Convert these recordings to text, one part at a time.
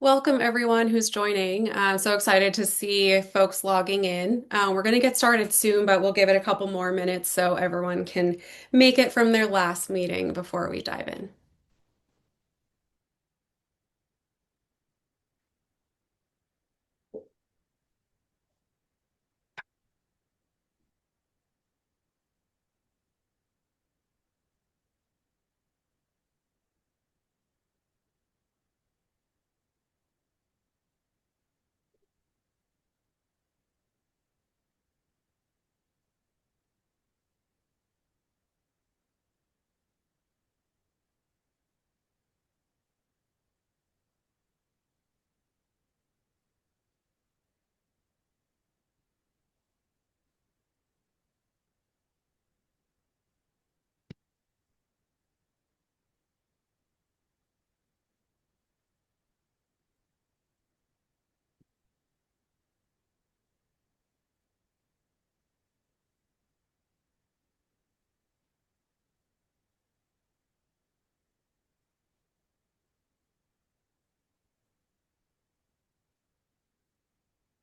Welcome everyone who's joining. I'm so excited to see folks logging in. We're going to get started soon, but we'll give it a couple more minutes so everyone can make it from their last meeting before we dive in.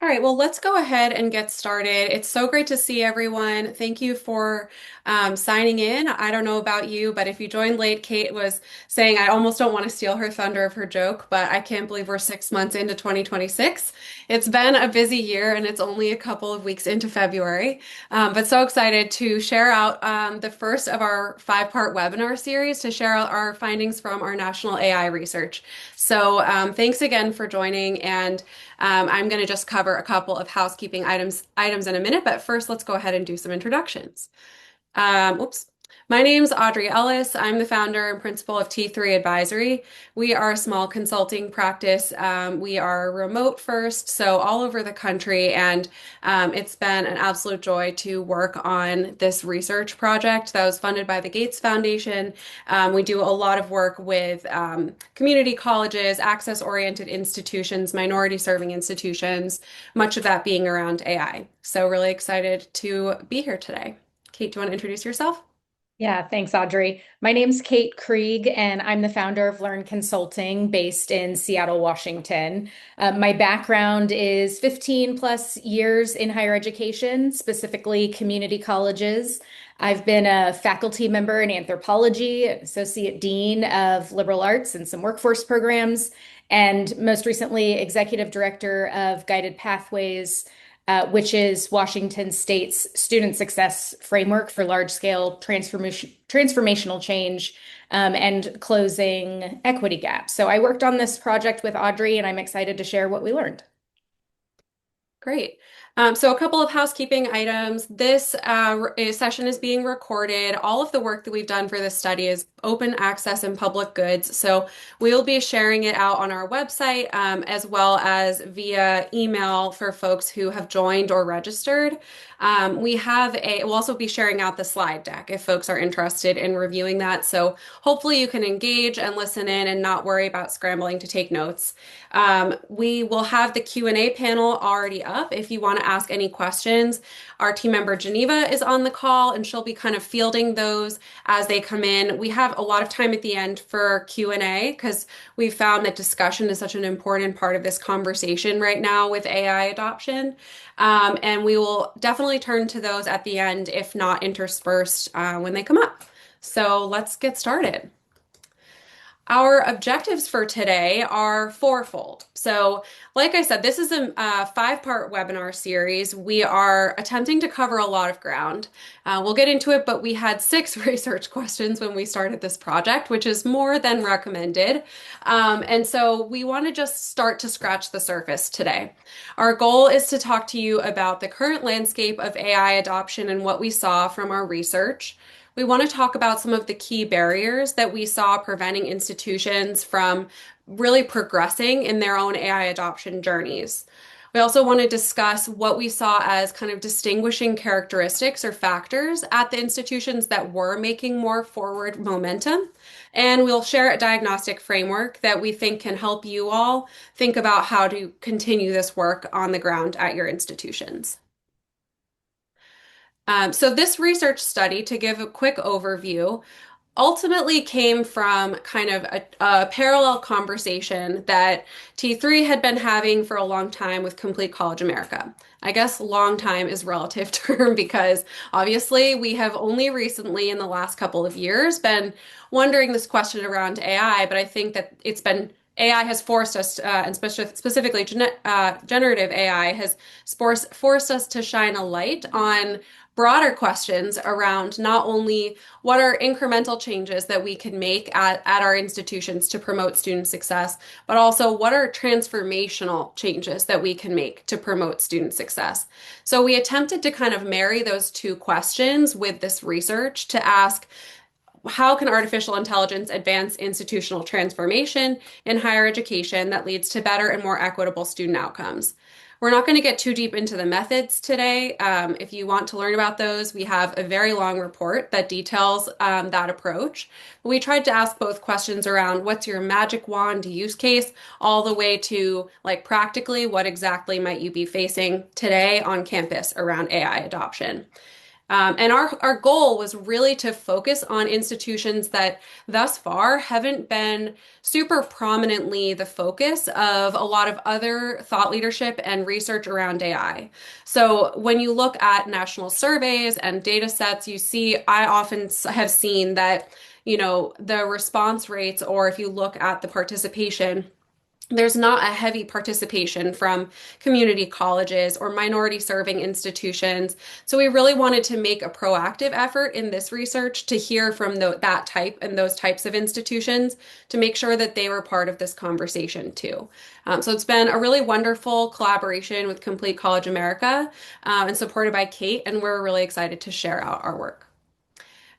All right, well, let's go ahead and get started. It's so great to see everyone. Thank you for signing in. I don't know about you, but if you joined late, Kate was saying I almost don't want to steal her thunder of her joke, but I can't believe we're 6 months into 2026. It's been a busy year and it's only a couple of weeks into February, but so excited to share out the first of our five-part webinar series to share out our findings from our national AI research. So thanks again for joining and I'm going to just cover a couple of housekeeping items in a minute, but first let's go ahead and do some introductions. Oops. My name's Audrey Ellis. I'm the founder and principal of T3 Advisory. We are a small consulting practice. We are remote first, so all over the country, and it's been an absolute joy to work on this research project that was funded by the Gates Foundation. We do a lot of work with community colleges, access-oriented institutions, minority-serving institutions, much of that being around AI. So really excited to be here today. Kate, do you want to introduce yourself? Yeah, thanks, Audrey. My name's Kate Krieg, and I'm the founder of Learn Consulting based in Seattle, Washington. My background is 15 plus years in higher education, specifically community colleges. I've been a faculty member in anthropology, associate dean of liberal arts and some workforce programs, and most recently, executive director of Guided Pathways, which is Washington State's student success framework for large-scale transformational change and closing equity gaps. So I worked on this project with Audrey, and I'm excited to share what we learned. Great. So a couple of housekeeping items. This session is being recorded. All of the work that we've done for this study is open access and public goods. So we'll be sharing it out on our website as well as via email for folks who have joined or registered. We'll also be sharing out the slide deck if folks are interested in reviewing that. So hopefully you can engage and listen in and not worry about scrambling to take notes. We will have the Q&A panel already up if you want to ask any questions. Our team member Geneva is on the call and she'll be kind of fielding those as they come in. We have a lot of time at the end for Q&A because we've found that discussion is such an important part of this conversation right now with AI adoption. And we will definitely turn to those at the end, if not interspersed when they come up. So let's get started. Our objectives for today are fourfold. So, like I said, this is a five-part webinar series. We are attempting to cover a lot of ground. We'll get into it, but we had 6 research questions when we started this project, which is more than recommended. And so we want to just start to scratch the surface today. Our goal is to talk to you about the current landscape of AI adoption and what we saw from our research. We want to talk about some of the key barriers that we saw preventing institutions from really progressing in their own AI adoption journeys. We also want to discuss what we saw as kind of distinguishing characteristics or factors at the institutions that were making more forward momentum. And we'll share a diagnostic framework that we think can help you all think about how to continue this work on the ground at your institutions. So this research study, to give a quick overview, ultimately came from kind of a parallel conversation that T3 had been having for a long time with Complete College America. I guess long time is relative term because obviously we have only recently in the last couple of years been wondering this question around AI, but I think that it's been AI has forced us, and specifically generative AI has forced us to shine a light on broader questions around not only what are incremental changes that we can make at our institutions to promote student success, but also what are transformational changes that we can make to promote student success. So we attempted to kind of marry those two questions with this research to ask, how can artificial intelligence advance institutional transformation in higher education that leads to better and more equitable student outcomes? We're not going to get too deep into the methods today. If you want to learn about those, we have a very long report that details that approach. We tried to ask both questions around what's your magic wand use case, all the way to like practically what exactly might you be facing today on campus around AI adoption. And our goal was really to focus on institutions that thus far haven't been super prominently the focus of a lot of other thought leadership and research around AI. So when you look at national surveys and data sets, you see, I often have seen that, the response rates, or if you look at the participation, there's not a heavy participation from community colleges or minority serving institutions. So we really wanted to make a proactive effort in this research to hear from that type and those types of institutions to make sure that they were part of this conversation too. So it's been a really wonderful collaboration with Complete College America, and supported by Kate, and we're really excited to share out our work.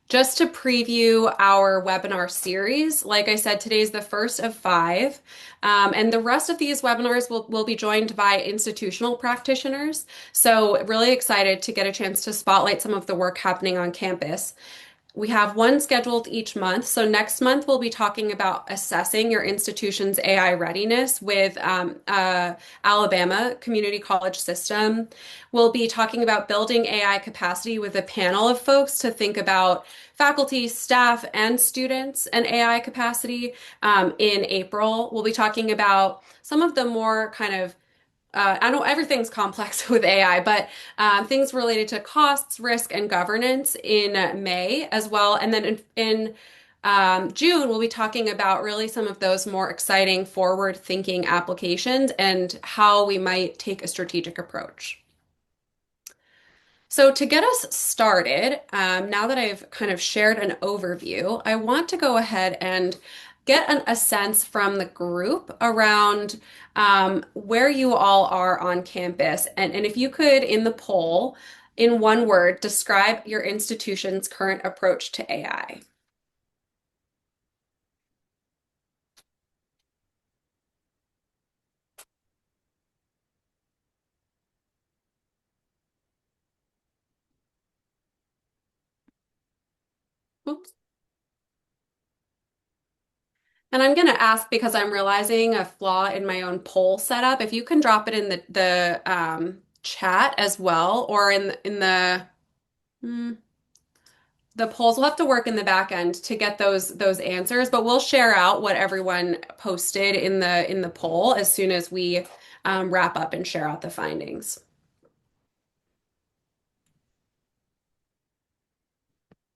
Just to preview our webinar series, like I said, today's the first of five, and the rest of these webinars will be joined by institutional practitioners. So really excited to get a chance to spotlight some of the work happening on campus. We have one scheduled each month. So next month, we'll be talking about assessing your institution's AI readiness with Alabama Community College System. We'll be talking about building AI capacity with a panel of folks to think about faculty, staff, and students and AI capacity. In April, we'll be talking about some of the more kind of I know everything's complex with AI, but things related to costs, risk, and governance in May as well. And then in June, we'll be talking about really some of those more exciting forward-thinking applications and how we might take a strategic approach. So to get us started, now that I've kind of shared an overview, I want to go ahead and get a sense from the group around where you all are on campus. And if you could, in the poll, in one word, describe your institution's current approach to AI. Oops. And I'm going to ask because I'm realizing a flaw in my own poll setup. If you can drop it in the chat as well, or hmm, the polls will have to work in the back end to get those answers, but we'll share out what everyone posted in the poll as soon as we wrap up and share out the findings.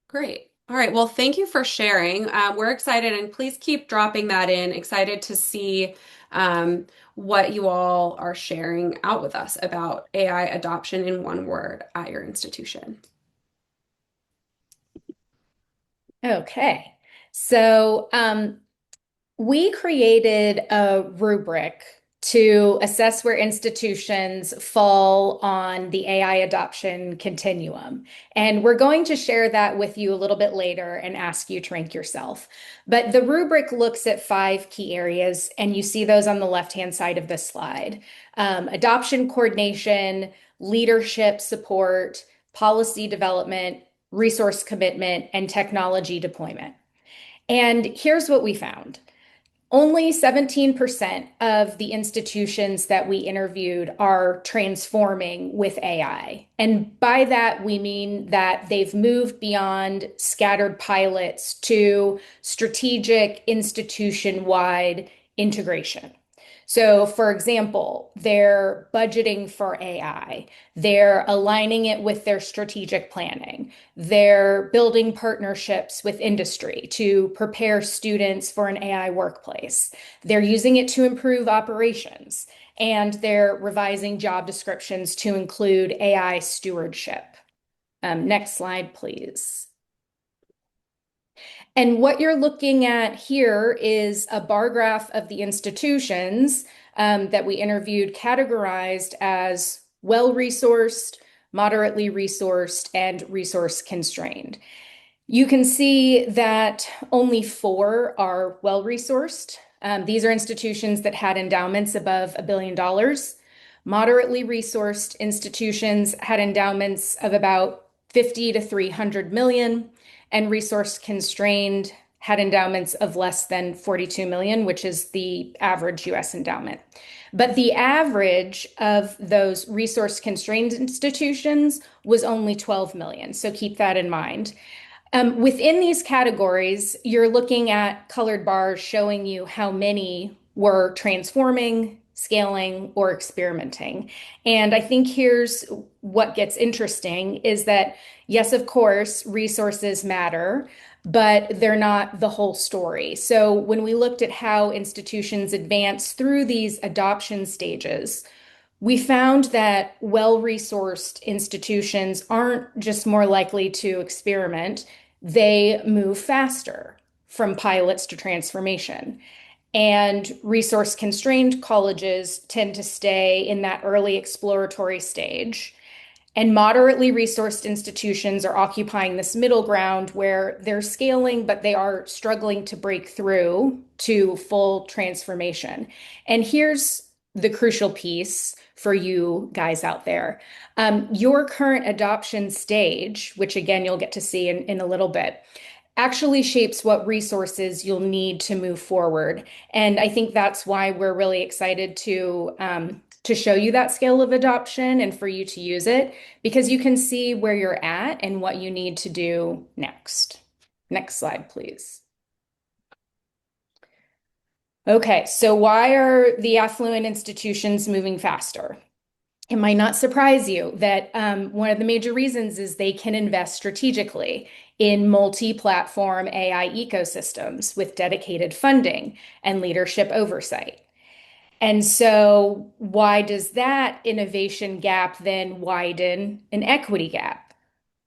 Great. All right. Well, thank you for sharing. We're excited, and please keep dropping that in. Excited to see what you all are sharing out with us about AI adoption in one word at your institution. Okay. So, we created a rubric to assess where institutions fall on the AI adoption continuum. And we're going to share that with you a little bit later and ask you to rank yourself. But the rubric looks at five key areas, and you see those on the left-hand side of this slide. Adoption coordination, leadership support, policy development, resource commitment, and technology deployment. And here's what we found. Only 17% of the institutions that we interviewed are transforming with AI. And by that, we mean that they've moved beyond scattered pilots to strategic institution-wide integration. So, for example, they're budgeting for AI, they're aligning it with their strategic planning, they're building partnerships with industry to prepare students for an AI workplace, they're using it to improve operations, and they're revising job descriptions to include AI stewardship. Next slide, please. And what you're looking at here is a bar graph of the institutions that we interviewed, categorized as well-resourced, moderately resourced, and resource constrained. You can see that only four are well-resourced. These are institutions that had endowments above $1 billion. Moderately resourced institutions had endowments of about 50 to 300 million, and resource constrained had endowments of less than 42 million, which is the average US endowment. But the average of those resource constrained institutions was only 12 million. So keep that in mind. Within these categories, you're looking at colored bars showing you how many were transforming, scaling, or experimenting. And I think here's what gets interesting is that, yes, of course, resources matter, but they're not the whole story. So when we looked at how institutions advance through these adoption stages, we found that well-resourced institutions aren't just more likely to experiment, they move faster from pilots to transformation. And resource-constrained colleges tend to stay in that early exploratory stage. And moderately resourced institutions are occupying this middle ground where they're scaling, but they are struggling to break through to full transformation. And here's the crucial piece for you guys out there. Your current adoption stage, which again you'll get to see in a little bit, actually shapes what resources you'll need to move forward. And I think that's why we're really excited to show you that scale of adoption and for you to use it, because you can see where you're at and what you need to do next. Next slide, please. Okay, so why are the affluent institutions moving faster? It might not surprise you that one of the major reasons is they can invest strategically in multi-platform AI ecosystems with dedicated funding and leadership oversight. And so, why does that innovation gap then widen an equity gap?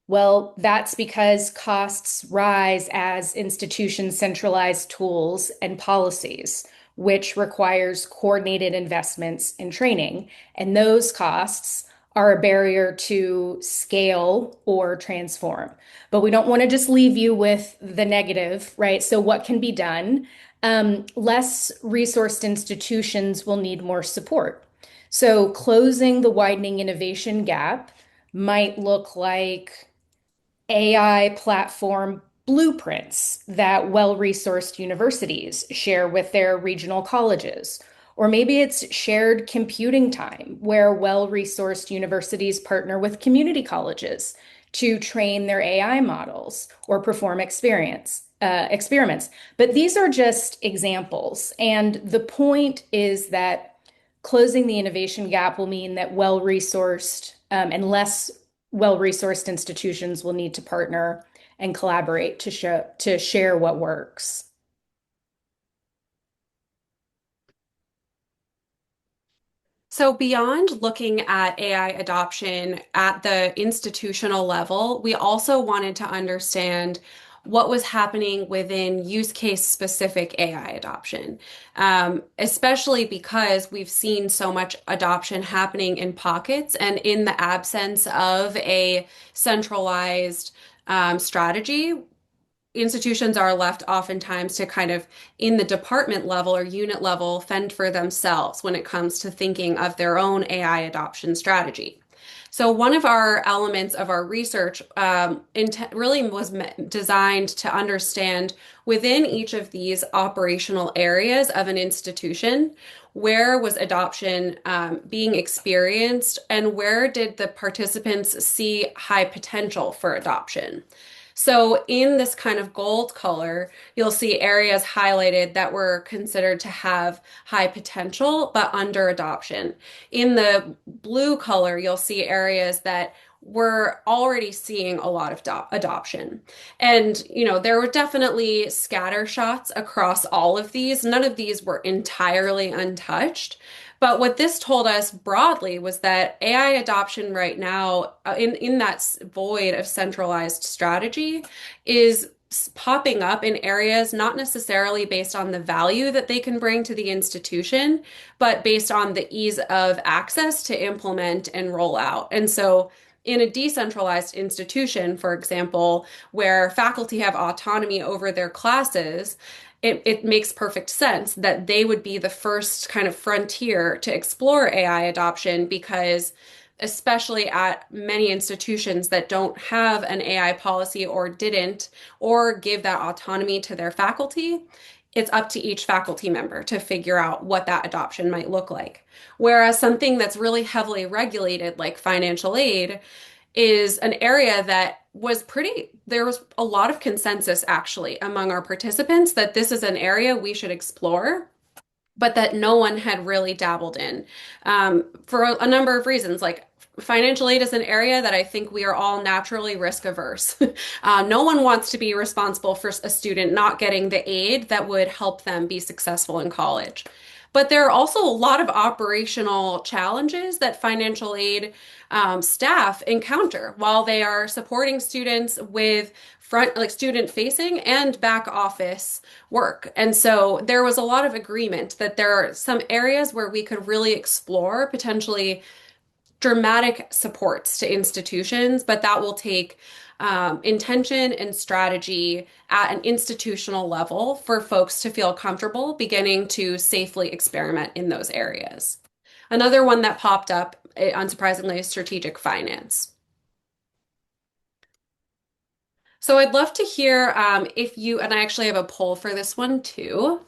Well, that's because costs rise as institutions centralize tools and policies, which requires coordinated investments in training. And those costs are a barrier to scale or transform. But we don't want to just leave you with the negative, right? So, what can be done? Less resourced institutions will need more support. So, closing the widening innovation gap might look like AI platform blueprints that well-resourced universities share with their regional colleges. Or maybe it's shared computing time where well-resourced universities partner with community colleges to train their AI models or perform experiments. But these are just examples. And the point is that closing the innovation gap will mean that well-resourced and less well-resourced institutions will need to partner and collaborate to share what works. So, beyond looking at AI adoption at the institutional level, we also wanted to understand what was happening within use case specific AI adoption, especially because we've seen so much adoption happening in pockets and in the absence of a centralized strategy. Institutions are left oftentimes to kind of in the department level or unit level fend for themselves when it comes to thinking of their own AI adoption strategy. So one of our elements of our research really was designed to understand within each of these operational areas of an institution, where was adoption being experienced and where did the participants see high potential for adoption. So in this kind of gold color, you'll see areas highlighted that were considered to have high potential but under adoption. In the blue color, you'll see areas that were already seeing a lot of adoption. And, there were definitely scatter shots across all of these. None of these were entirely untouched. But what this told us broadly was that AI adoption right now, in that void of centralized strategy, is popping up in areas not necessarily based on the value that they can bring to the institution, but based on the ease of access to implement and roll out. And so, in a decentralized institution, for example, where faculty have autonomy over their classes, it makes perfect sense that they would be the first kind of frontier to explore AI adoption because, especially at many institutions that don't have an AI policy or didn't, or give that autonomy to their faculty, it's up to each faculty member to figure out what that adoption might look like. Whereas something that's really heavily regulated, like financial aid, is an area that there was a lot of consensus actually among our participants that this is an area we should explore, but that no one had really dabbled in for a number of reasons. Like financial aid is an area that I think we are all naturally risk averse. No one wants to be responsible for a student not getting the aid that would help them be successful in college. But there are also a lot of operational challenges that financial aid staff encounter while they are supporting students with like student facing and back office work. And so there was a lot of agreement that there are some areas where we could really explore potentially dramatic supports to institutions, but that will take intention and strategy at an institutional level for folks to feel comfortable beginning to safely experiment in those areas. Another one that popped up, unsurprisingly, is strategic finance. So I'd love to hear if you, and I actually have a poll for this one too.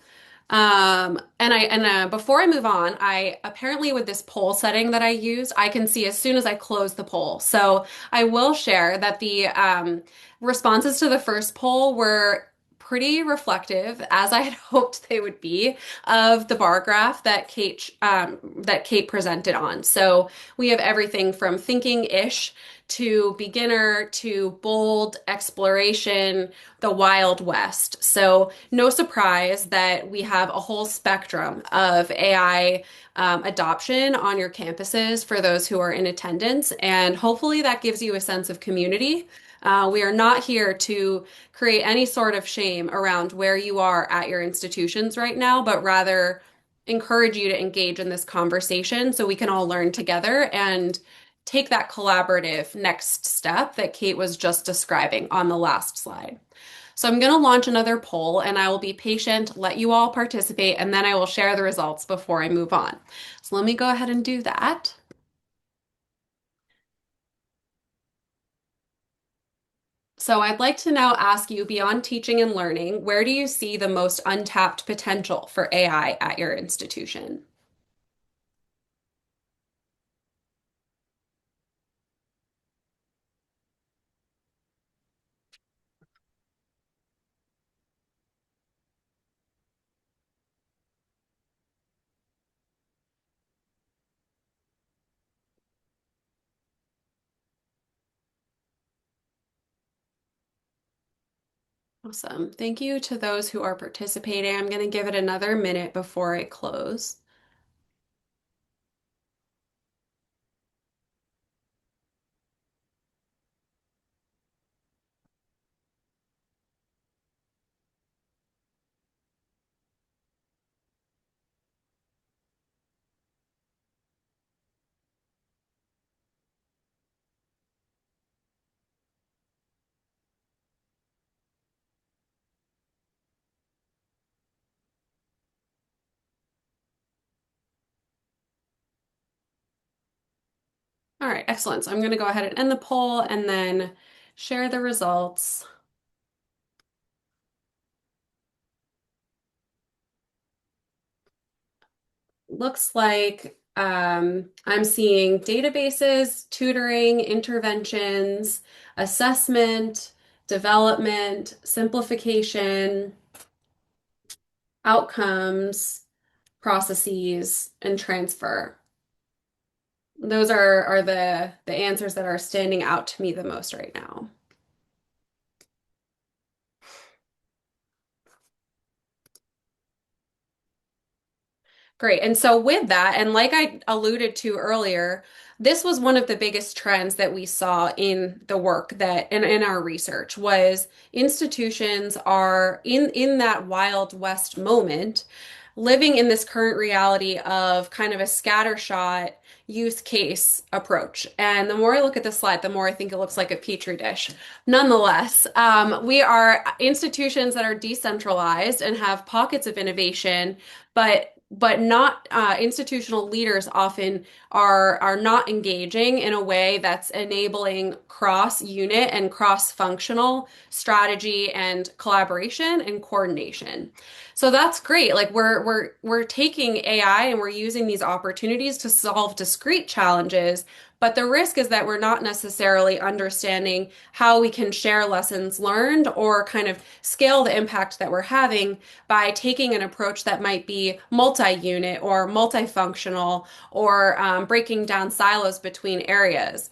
Before I move on, I apparently with this poll setting that I used, I can see as soon as I close the poll. So I will share that the responses to the first poll were pretty reflective, as I had hoped they would be, of the bar graph that Kate presented on. So we have everything from thinking-ish to beginner to bold exploration, the Wild West. So, no surprise that we have a whole spectrum of AI adoption on your campuses for those who are in attendance. And hopefully that gives you a sense of community. We are not here to create any sort of shame around where you are at your institutions right now, but rather encourage you to engage in this conversation so we can all learn together and take that collaborative next step that Kate was just describing on the last slide. So I'm going to launch another poll and I will be patient, let you all participate, and then I will share the results before I move on. So let me go ahead and do that. So I'd like to now ask you, beyond teaching and learning, where do you see the most untapped potential for AI at your institution? Awesome. Thank you to those who are participating. I'm going to give it another minute before I close. All right, excellent. So I'm going to go ahead and end the poll and then share the results. Looks like I'm seeing databases, tutoring, interventions, assessment, development, simplification, outcomes, processes, and transfer. Those are the answers that are standing out to me the most right now. Great. And so with that, and like I alluded to earlier, this was one of the biggest trends that we saw in the work that and in our research was institutions are in that Wild West moment, living in this current reality of kind of a scattershot use case approach. And the more I look at the slide, the more I think it looks like a petri dish. Nonetheless, we are institutions that are decentralized and have pockets of innovation, but not institutional leaders often are not engaging in a way that's enabling cross unit and cross functional strategy and collaboration and coordination. So that's great. Like we're taking AI and we're using these opportunities to solve discrete challenges, but the risk is that we're not necessarily understanding how we can share lessons learned or kind of scale the impact that we're having by taking an approach that might be multi-unit or multifunctional or breaking down silos between areas.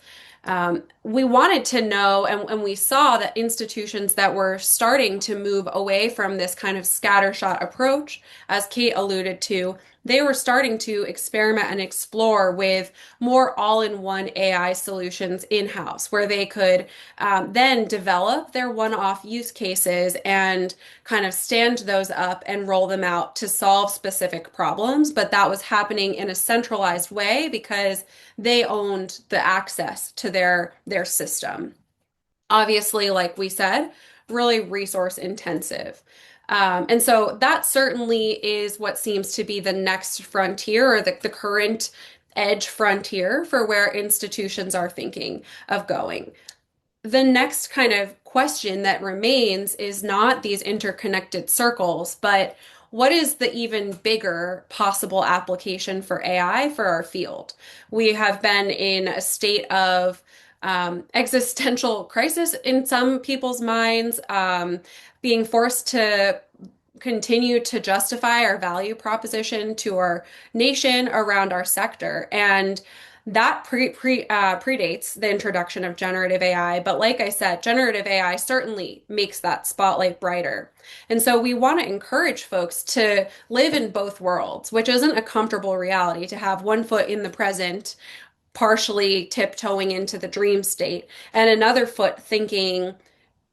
We wanted to know, and we saw that institutions that were starting to move away from this kind of scattershot approach, as Kate alluded to, they were starting to experiment and explore with more all-in-one AI solutions in-house, where they could then develop their one-off use cases and kind of stand those up and roll them out to solve specific problems. But that was happening in a centralized way because they owned the access to their system. Obviously, like we said, really resource intensive. And so that certainly is what seems to be the next frontier or the current edge frontier for where institutions are thinking of going. The next kind of question that remains is not these interconnected circles, but what is the even bigger possible application for AI for our field? We have been in a state of existential crisis in some people's minds, being forced to continue to justify our value proposition to our nation around our sector. And that predates the introduction of generative AI. But like I said, generative AI certainly makes that spotlight brighter. And so we want to encourage folks to live in both worlds, which isn't a comfortable reality to have one foot in the present, partially tiptoeing into the dream state, and another foot thinking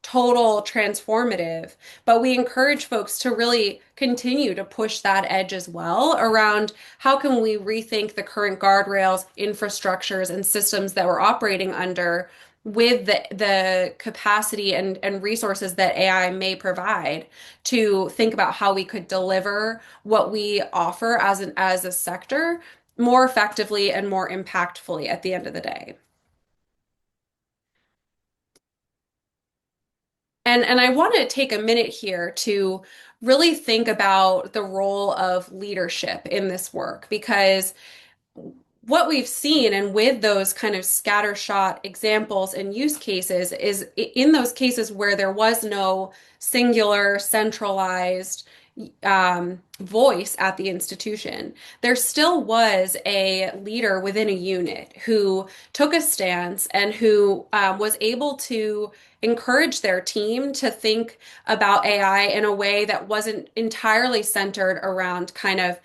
total transformative. But we encourage folks to really continue to push that edge as well around how can we rethink the current guardrails, infrastructures, and systems that we're operating under with the capacity and resources that AI may provide to think about how we could deliver what we offer as a sector more effectively and more impactfully at the end of the day. And I want to take a minute here to really think about the role of leadership in this work because what we've seen and with those kind of scattershot examples and use cases is in those cases where there was no singular centralized voice at the institution, there still was a leader within a unit who took a stance and who was able to encourage their team to think about AI in a way that wasn't entirely centered around kind of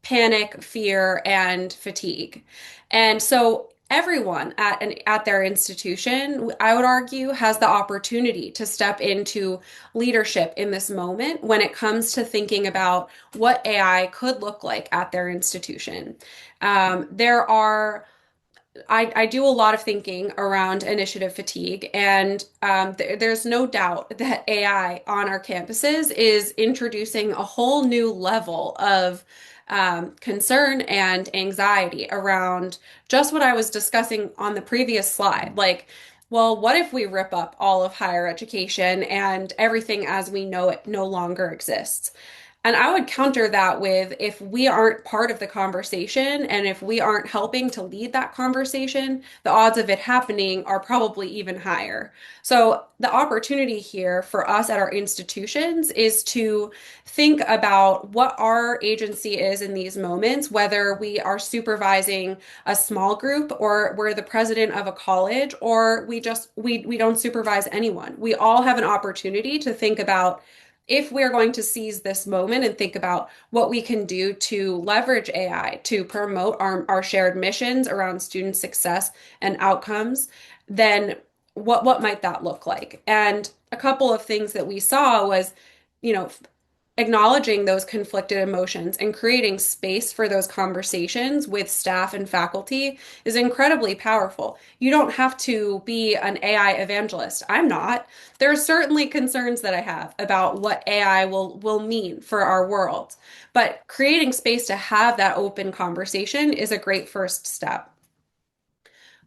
panic, fear, and fatigue. And so everyone at their institution, I would argue, has the opportunity to step into leadership in this moment when it comes to thinking about what AI could look like at their institution. There are I do a lot of thinking around initiative fatigue, and there's no doubt that AI on our campuses is introducing a whole new level of concern and anxiety around just what I was discussing on the previous slide. Like, well, what if we rip up all of higher education and everything as we know it no longer exists? And I would counter that with if we aren't part of the conversation and if we aren't helping to lead that conversation, the odds of it happening are probably even higher. So, the opportunity here for us at our institutions is to think about what our agency is in these moments, whether we are supervising a small group or we're the president of a college or we don't supervise anyone. We all have an opportunity to think about if we're going to seize this moment and think about what we can do to leverage AI to promote our shared missions around student success and outcomes, then what might that look like? And a couple of things that we saw was, you know, acknowledging those conflicted emotions and creating space for those conversations with staff and faculty is incredibly powerful. You don't have to be an AI evangelist. I'm not. There are certainly concerns that I have about what AI will mean for our world, but creating space to have that open conversation is a great first step.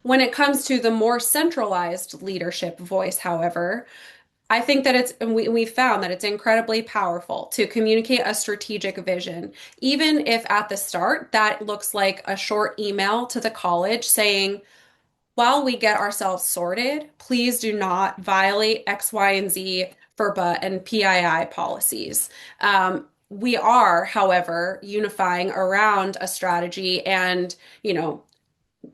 When it comes to the more centralized leadership voice, however, I think that we found that it's incredibly powerful to communicate a strategic vision, even if at the start that looks like a short email to the college saying, while we get ourselves sorted, please do not violate X, Y, and Z FERPA and PII policies. We are, however, unifying around a strategy and,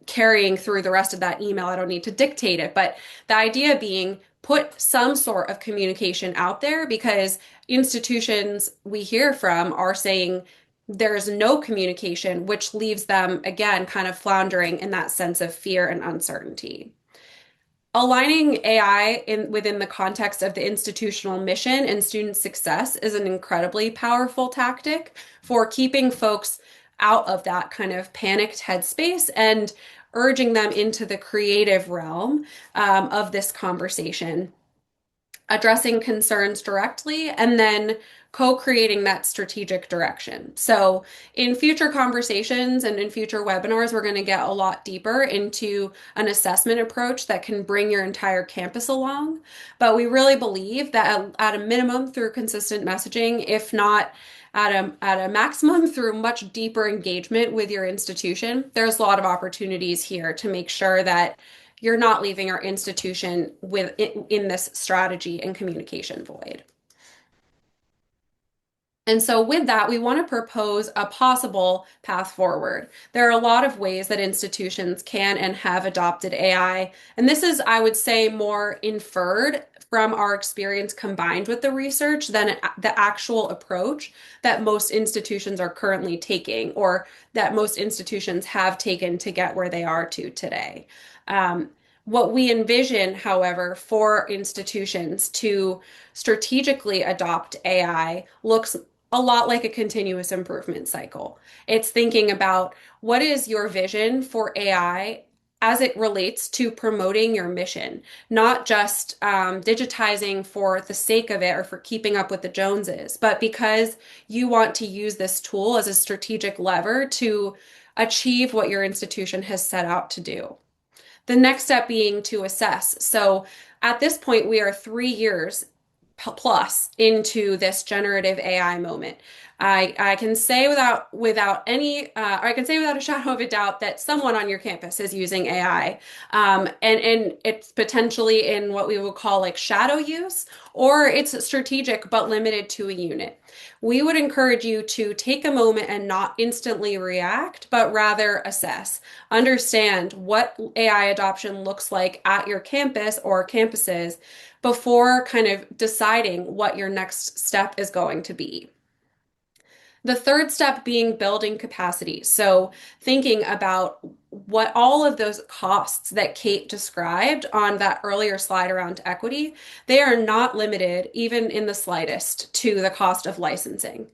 carrying through the rest of that email. I don't need to dictate it, but the idea being put some sort of communication out there because institutions we hear from are saying there's no communication, which leaves them again kind of floundering in that sense of fear and uncertainty. Aligning AI within the context of the institutional mission and student success is an incredibly powerful tactic for keeping folks out of that kind of panicked headspace and urging them into the creative realm of this conversation, addressing concerns directly, and then co-creating that strategic direction. So in future conversations and in future webinars, we're going to get a lot deeper into an assessment approach that can bring your entire campus along. But we really believe that at a minimum through consistent messaging, if not at a maximum through much deeper engagement with your institution, there's a lot of opportunities here to make sure that you're not leaving our institution in this strategy and communication void. And so, with that, we want to propose a possible path forward. There are a lot of ways that institutions can and have adopted AI. And this is, I would say, more inferred from our experience combined with the research than the actual approach that most institutions are currently taking or that most institutions have taken to get where they are to today. What we envision, however, for institutions to strategically adopt AI looks a lot like a continuous improvement cycle. It's thinking about what is your vision for AI as it relates to promoting your mission, not just digitizing for the sake of it or for keeping up with the Joneses, but because you want to use this tool as a strategic lever to achieve what your institution has set out to do. The next step being to assess. So at this point, we are 3 years plus into this generative AI moment. I can say without any or I can say without a shadow of a doubt that someone on your campus is using AI, and it's potentially in what we would call like shadow use, or it's strategic but limited to a unit. We would encourage you to take a moment and not instantly react, but rather assess, understand what AI adoption looks like at your campus or campuses before kind of deciding what your next step is going to be. The third step being building capacity. So, thinking about what all of those costs that Kate described on that earlier slide around equity, they are not limited, even in the slightest, to the cost of licensing.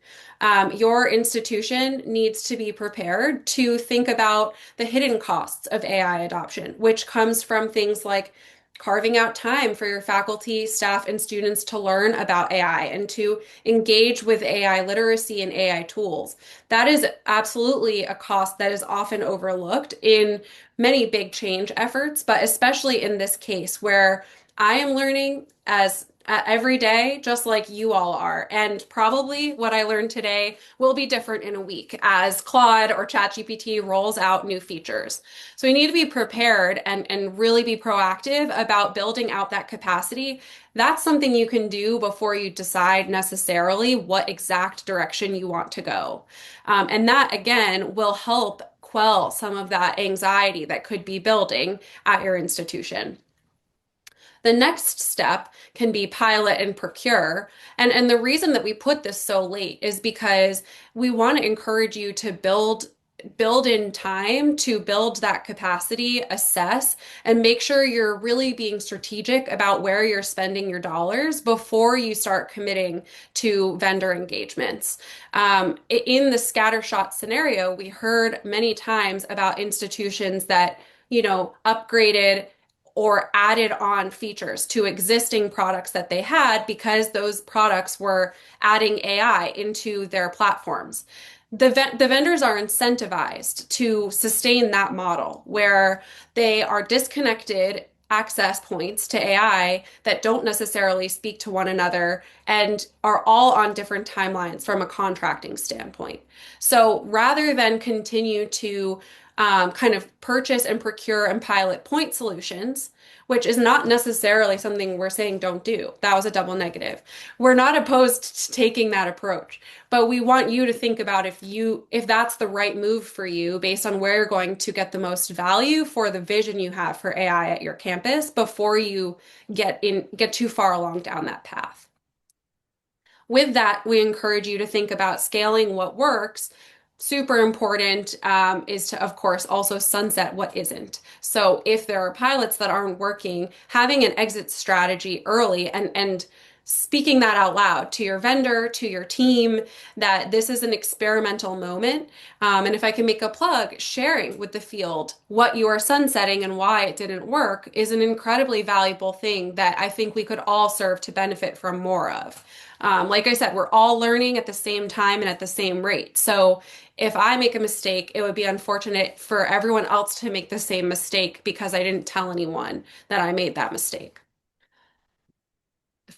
Your institution needs to be prepared to think about the hidden costs of AI adoption, which comes from things like carving out time for your faculty, staff, and students to learn about AI and to engage with AI literacy and AI tools. That is absolutely a cost that is often overlooked in many big change efforts, but especially in this case where I am learning as every day, just like you all are. And probably what I learned today will be different in a week as Claude or ChatGPT rolls out new features. So we need to be prepared and really be proactive about building out that capacity. That's something you can do before you decide necessarily what exact direction you want to go. And that, again, will help quell some of that anxiety that could be building at your institution. The next step can be pilot and procure. And the reason that we put this so late is because we want to encourage you to build in time to build that capacity, assess, and make sure you're really being strategic about where you're spending your dollars before you start committing to vendor engagements. In the scattershot scenario, we heard many times about institutions that, upgraded or added on features to existing products that they had because those products were adding AI into their platforms. The vendors are incentivized to sustain that model where they are disconnected access points to AI that don't necessarily speak to one another and are all on different timelines from a contracting standpoint. So rather than continue to kind of purchase and procure and pilot point solutions, which is not necessarily something we're saying don't do. That was a double negative. We're not opposed to taking that approach, but we want you to think about if that's the right move for you based on where you're going to get the most value for the vision you have for AI at your campus before you get too far along down that path. With that, we encourage you to think about scaling what works. Super important is to, of course, also sunset what isn't. So if there are pilots that aren't working, having an exit strategy early and speaking that out loud to your vendor, to your team, that this is an experimental moment. And if I can make a plug, sharing with the field what you are sunsetting and why it didn't work is an incredibly valuable thing that I think we could all serve to benefit from more of. Like I said, we're all learning at the same time and at the same rate. So if I make a mistake, it would be unfortunate for everyone else to make the same mistake because I didn't tell anyone that I made that mistake.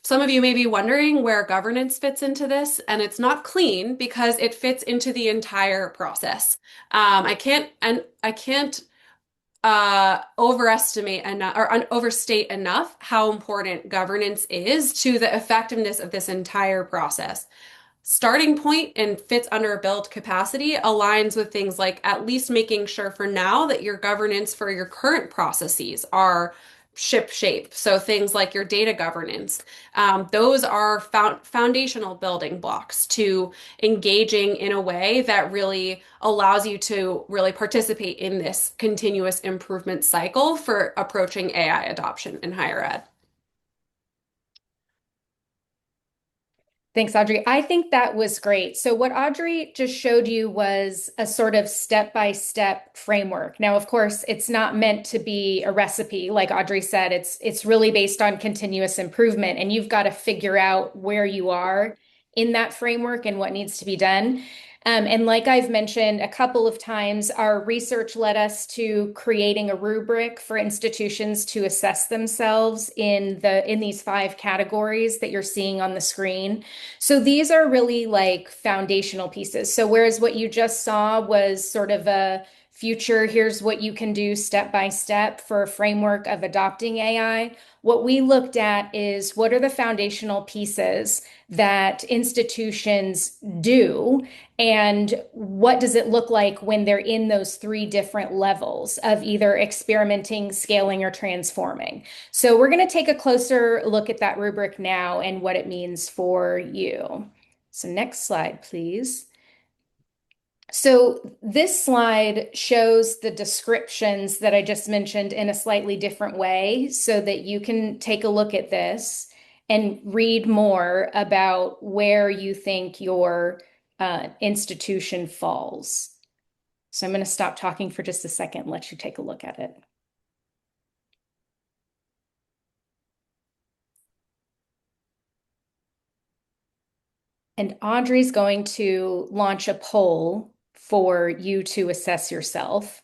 Some of you may be wondering where governance fits into this, and it's not clean because it fits into the entire process. I can't overestimate enough or overstate enough how important governance is to the effectiveness of this entire process. Starting point and fits under a build capacity aligns with things like at least making sure for now that your governance for your current processes are ship shape. So things like your data governance, those are foundational building blocks to engaging in a way that really allows you to really participate in this continuous improvement cycle for approaching AI adoption in higher ed. Thanks, Audrey. I think that was great. So, what Audrey just showed you was a sort of step-by-step framework. Now, of course, it's not meant to be a recipe. Like Audrey said, it's really based on continuous improvement, and you've got to figure out where you are in that framework and what needs to be done. And like I've mentioned a couple of times, our research led us to creating a rubric for institutions to assess themselves in these five categories that you're seeing on the screen. So these are really like foundational pieces. So whereas what you just saw was sort of a future, here's what you can do step by step for a framework of adopting AI. What we looked at is what are the foundational pieces that institutions do, and what does it look like when they're in those three different levels of either experimenting, scaling, or transforming. So we're going to take a closer look at that rubric now and what it means for you. So next slide, please. So this slide shows the descriptions that I just mentioned in a slightly different way so that you can take a look at this and read more about where you think your institution falls. So I'm going to stop talking for just a second and let you take a look at it. And Audrey's going to launch a poll for you to assess yourself.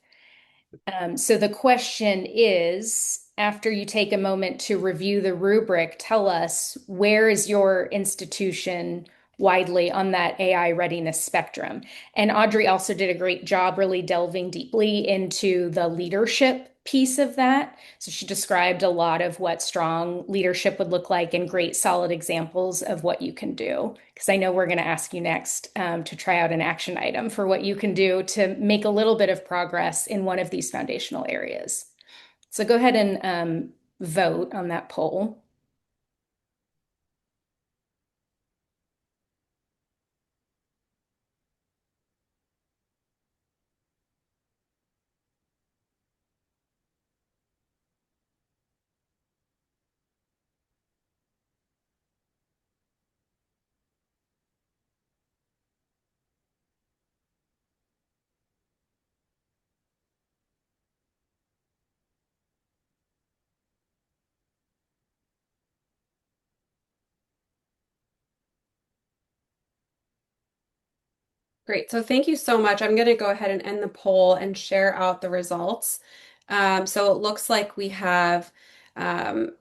So the question is, after you take a moment to review the rubric, tell us where is your institution widely on that AI readiness spectrum? And Audrey also did a great job really delving deeply into the leadership piece of that. So she described a lot of what strong leadership would look like and great solid examples of what you can do. Because I know we're going to ask you next to try out an action item for what you can do to make a little bit of progress in one of these foundational areas. So go ahead and vote on that poll. Great. So thank you so much. I'm going to go ahead and end the poll and share out the results. So it looks like we have um,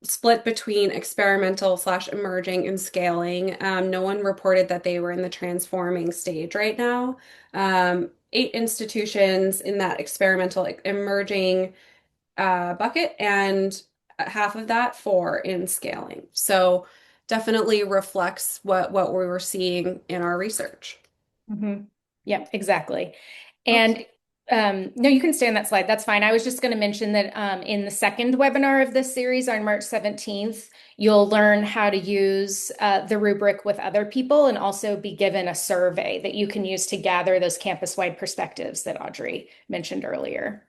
split between experimental slash emerging and scaling. No one reported that they were in the transforming stage right now. Eight institutions in that experimental emerging bucket, and half of that four in scaling. So definitely reflects what we were seeing in our research. hmm Yep, exactly. Oops. And no, you can stay on that slide. That's fine. I was just going to mention that in the second webinar of this series on March 17th, you'll learn how to use the rubric with other people and also be given a survey that you can use to gather those campus-wide perspectives that Audrey mentioned earlier.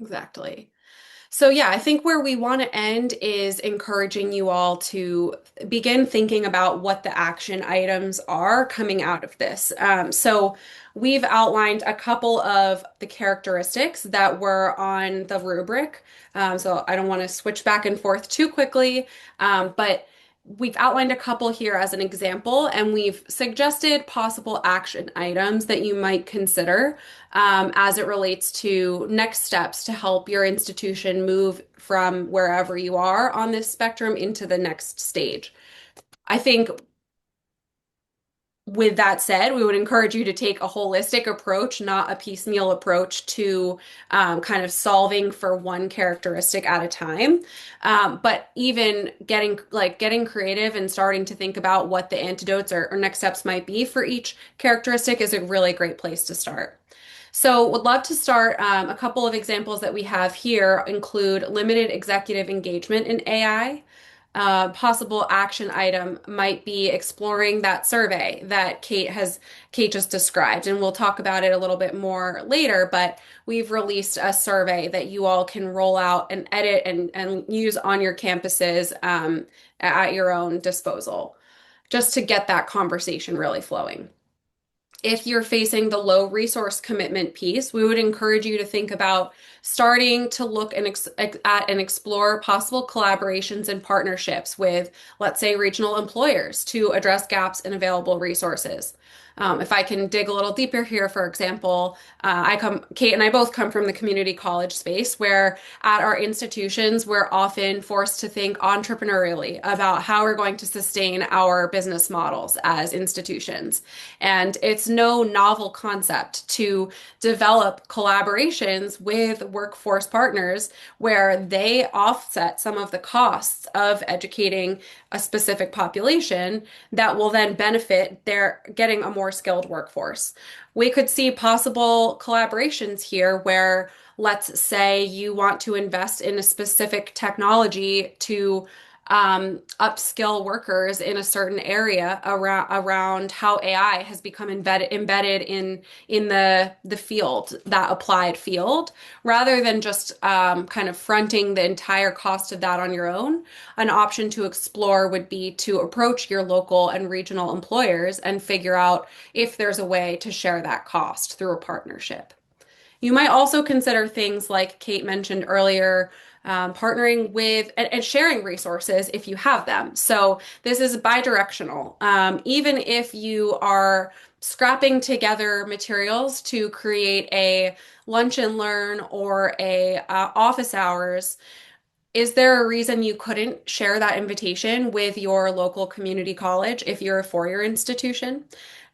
Exactly. So, yeah, I think where we want to end is encouraging you all to begin thinking about what the action items are coming out of this. So, we've outlined a couple of the characteristics that were on the rubric. So, I don't want to switch back and forth too quickly, but we've outlined a couple here as an example, and we've suggested possible action items that you might consider as it relates to next steps to help your institution move from wherever you are on this spectrum into the next stage. I think with that said, we would encourage you to take a holistic approach, not a piecemeal approach to kind of solving for one characteristic at a time. But even getting creative and starting to think about what the antidotes or next steps might be for each characteristic is a really great place to start. So, would love to start. A couple of examples that we have here include limited executive engagement in AI. Possible action item might be exploring that survey that Kate just described, and we'll talk about it a little bit more later. But we've released a survey that you all can roll out and edit and use on your campuses at your own disposal, just to get that conversation really flowing. If you're facing the low resource commitment piece, we would encourage you to think about starting to look at and explore possible collaborations and partnerships with, let's say, regional employers to address gaps in available resources. If I can dig a little deeper here, for example, Kate and I both come from the community college space where at our institutions, we're often forced to think entrepreneurially about how we're going to sustain our business models as institutions. And it's no novel concept to develop collaborations with workforce partners where they offset some of the costs of educating a specific population that will then benefit their getting a more skilled workforce. We could see possible collaborations here where, let's say, you want to invest in a specific technology to upskill workers in a certain area around how AI has become embedded in the field, that applied field, rather than just kind of fronting the entire cost of that on your own. An option to explore would be to approach your local and regional employers and figure out if there's a way to share that cost through a partnership. You might also consider things like Kate mentioned earlier, partnering with and sharing resources if you have them. So this is bidirectional. Even if you are scrapping together materials to create a lunch and learn or a office hours, is there a reason you couldn't share that invitation with your local community college if you're a four-year institution?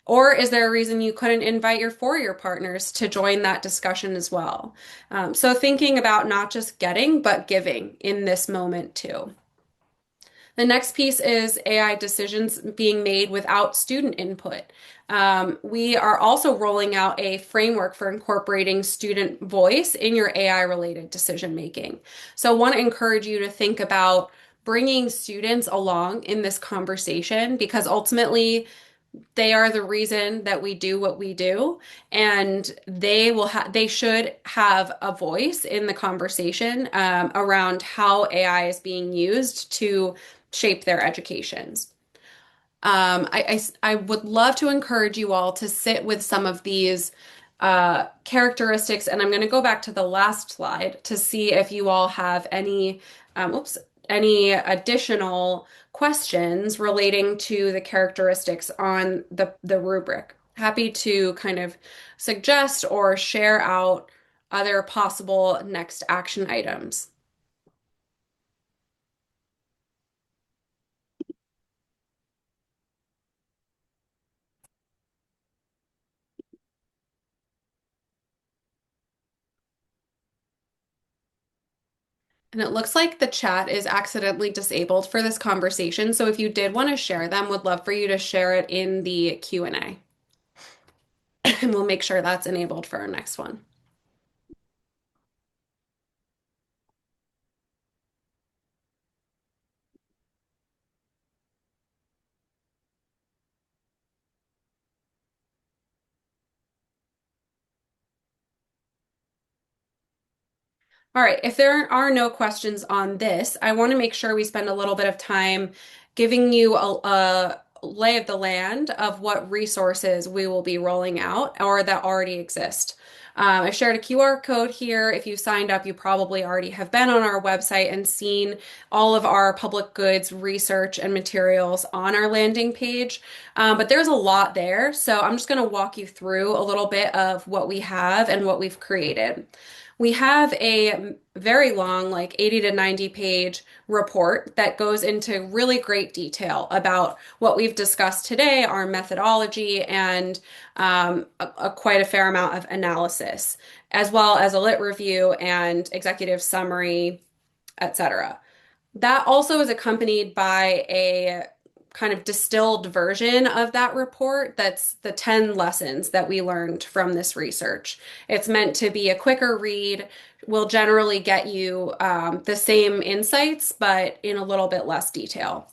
Or is there a reason you couldn't invite your four-year partners to join that discussion as well? So thinking about not just getting, but giving in this moment too. The next piece is AI decisions being made without student input. We are also rolling out a framework for incorporating student voice in your AI related decision making. So I want to encourage you to think about bringing students along in this conversation because ultimately they are the reason that we do what we do, and they should have a voice in the conversation around how AI is being used to shape their educations. I would love to encourage you all to sit with some of these characteristics, and I'm going to go back to the last slide to see if you all have oops, any additional questions relating to the characteristics on the rubric. Happy to kind of suggest or share out other possible next action items. And it looks like the chat is accidentally disabled for this conversation. So if you did want to share them, would love for you to share it in the Q&A. And we'll make sure that's enabled for our next one. All right, if there are no questions on this, I want to make sure we spend a little bit of time giving you a lay of the land of what resources we will be rolling out or that already exist. I shared a QR code here. If you signed up, you probably already have been on our website and seen all of our public goods research and materials on our landing page. But there's a lot there. So I'm just going to walk you through a little bit of what we have and what we've created. We have a very long, like 80 to 90 page report that goes into really great detail about what we've discussed today, our methodology, and quite a fair amount of analysis, as well as a lit review and executive summary, etc. That also is accompanied by a kind of distilled version of that report that's the 10 lessons that we learned from this research. It's meant to be a quicker read, will generally get you the same insights, but in a little bit less detail.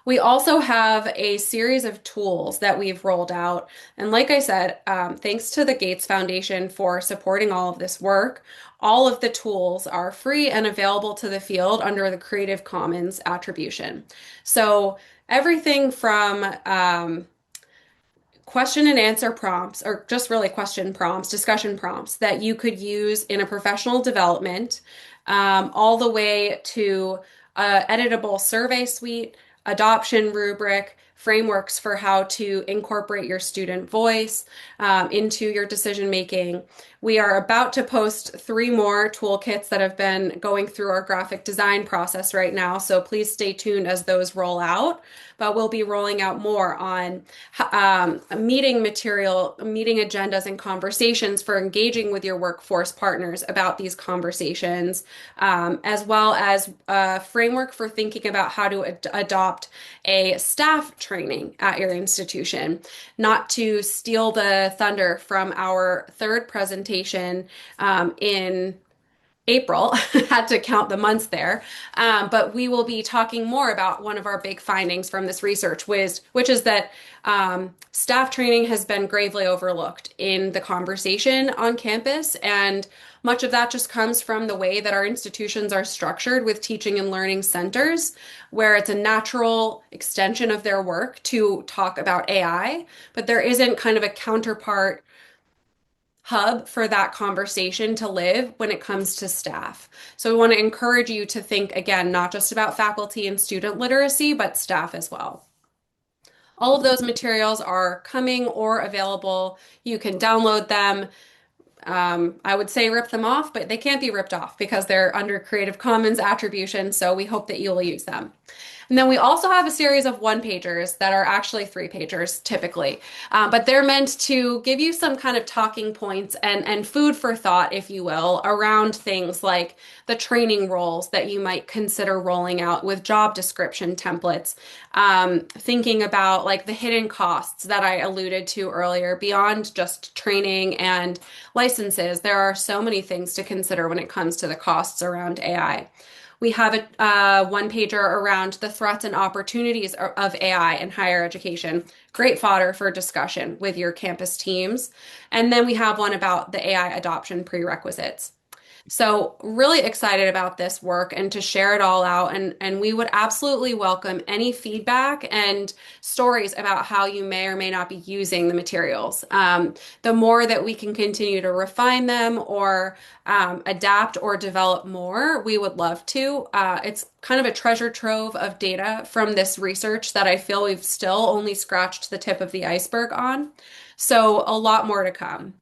We also have a series of tools that we've rolled out. And like I said, thanks to the Gates Foundation for supporting all of this work, all of the tools are free and available to the field under the Creative Commons attribution. So everything from question and answer prompts, or just really question prompts, discussion prompts that you could use in a professional development, all the way to editable survey suite, adoption rubric, frameworks for how to incorporate your student voice into your decision making. We are about to post 3 more toolkits that have been going through our graphic design process right now, so please stay tuned as those roll out. But we'll be rolling out more on meeting material, meeting agendas, and conversations for engaging with your workforce partners about these conversations, as well as a framework for thinking about how to adopt a staff training at your institution. Not to steal the thunder from our third presentation in April, had to count the months there. But we will be talking more about one of our big findings from this research, which is that staff training has been gravely overlooked in the conversation on campus. And much of that just comes from the way that our institutions are structured with teaching and learning centers, where it's a natural extension of their work to talk about AI, but there isn't kind of a counterpart hub for that conversation to live when it comes to staff. So we want to encourage you to think again, not just about faculty and student literacy, but staff as well. All of those materials are coming or available. You can download them. I would say rip them off, but they can't be ripped off because they're under Creative Commons attribution. So we hope that you will use them. And then we also have a series of one pagers that are actually three pagers typically, but they're meant to give you some kind of talking points and food for thought, if you will, around things like the training roles that you might consider rolling out with job description templates, thinking about like the hidden costs that I alluded to earlier beyond just training and licenses. There are so many things to consider when it comes to the costs around AI. We have a one pager around the threats and opportunities of AI in higher education. Great fodder for discussion with your campus teams. And then we have one about the AI adoption prerequisites. So really excited about this work and to share it all out. And we would absolutely welcome any feedback and stories about how you may or may not be using the materials. The more that we can continue to refine them or adapt or develop more, we would love to. It's kind of a treasure trove of data from this research that I feel we've still only scratched the tip of the iceberg on. So a lot more to come.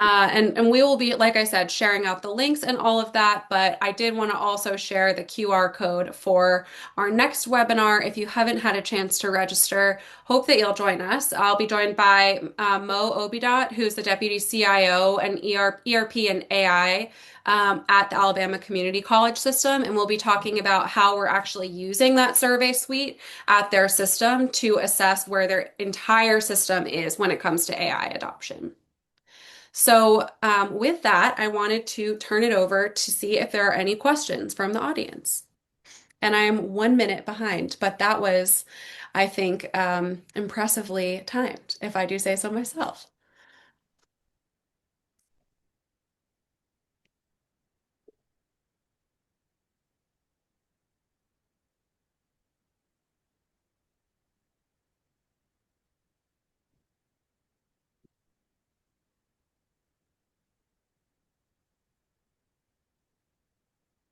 And we will be, like I said, sharing out the links and all of that. But I did want to also share the QR code for our next webinar. If you haven't had a chance to register, hope that you'll join us. I'll be joined by Mo Obidot, who's the Deputy CIO and ERP and AI at the Alabama Community College System. And we'll be talking about how we're actually using that survey suite at their system to assess where their entire system is when it comes to AI adoption. So, with that, I wanted to turn it over to see if there are any questions from the audience. And I am 1 minute behind, but that was, I think, impressively timed, if I do say so myself.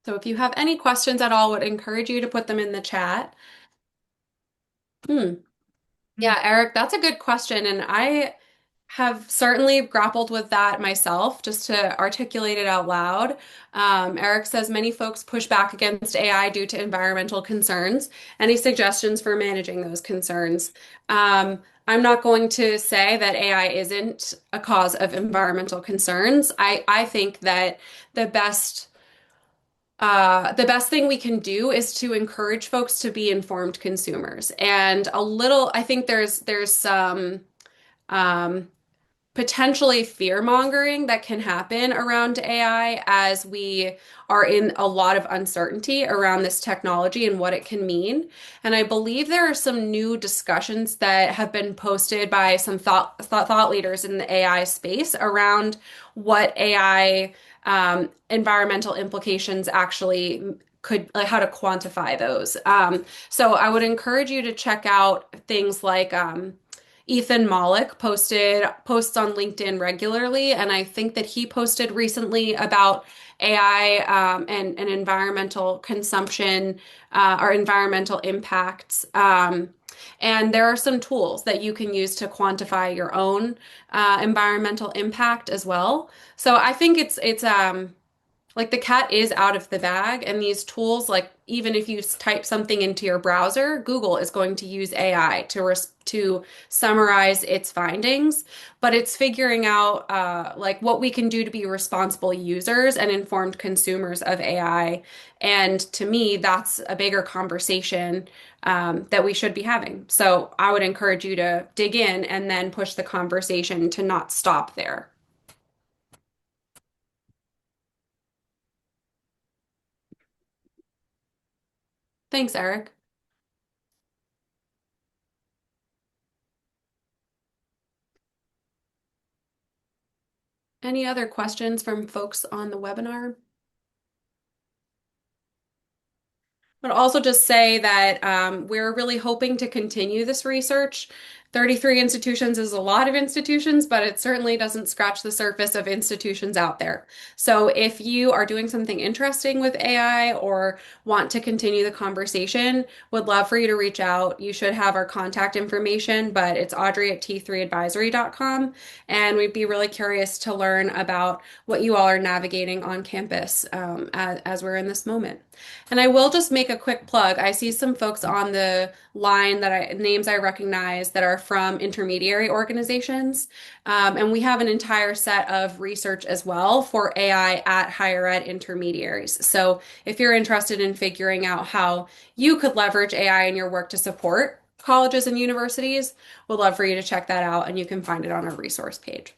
So, if you have any questions at all, would encourage you to put them in the chat. Hmm. Yeah, Eric, that's a good question. And I have certainly grappled with that myself, just to articulate it out loud. Eric says many folks push back against AI due to environmental concerns. Any suggestions for managing those concerns? I'm not going to say that AI isn't a cause of environmental concerns. I think that the best the best thing we can do is to encourage folks to be informed consumers. And I think there's some um, potentially fear mongering that can happen around AI as we are in a lot of uncertainty around this technology and what it can mean. And I believe there are some new discussions that have been posted by some thought leaders in the AI space around what AI environmental implications actually could, like how to quantify those. So I would encourage you to check out things like Ethan Mollick posted posts on LinkedIn regularly, and I think that he posted recently about AI and environmental consumption or environmental impacts. And there are some tools that you can use to quantify your own environmental impact as well. So I think it's like the cat is out of the bag, and these tools, like even if you type something into your browser, Google is going to use AI to summarize its findings. But it's figuring out like what we can do to be responsible users and informed consumers of AI. And to me, that's a bigger conversation that we should be having. So I would encourage you to dig in and then push the conversation to not stop there. Thanks, Eric. Any other questions from folks on the webinar? But also just say that we're really hoping to continue this research. 33 institutions is a lot of institutions, but it certainly doesn't scratch the surface of institutions out there. So if you are doing something interesting with AI or want to continue the conversation, would love for you to reach out. You should have our contact information, but it's Audrey at t3advisory.com. And we'd be really curious to learn about what you all are navigating on campus as we're in this moment. And I will just make a quick plug. I see some folks on the line names I recognize that are from intermediary organizations. And we have an entire set of research as well for AI at higher ed intermediaries. So if you're interested in figuring out how you could leverage AI in your work to support colleges and universities, we'd love for you to check that out, and you can find it on our resource page.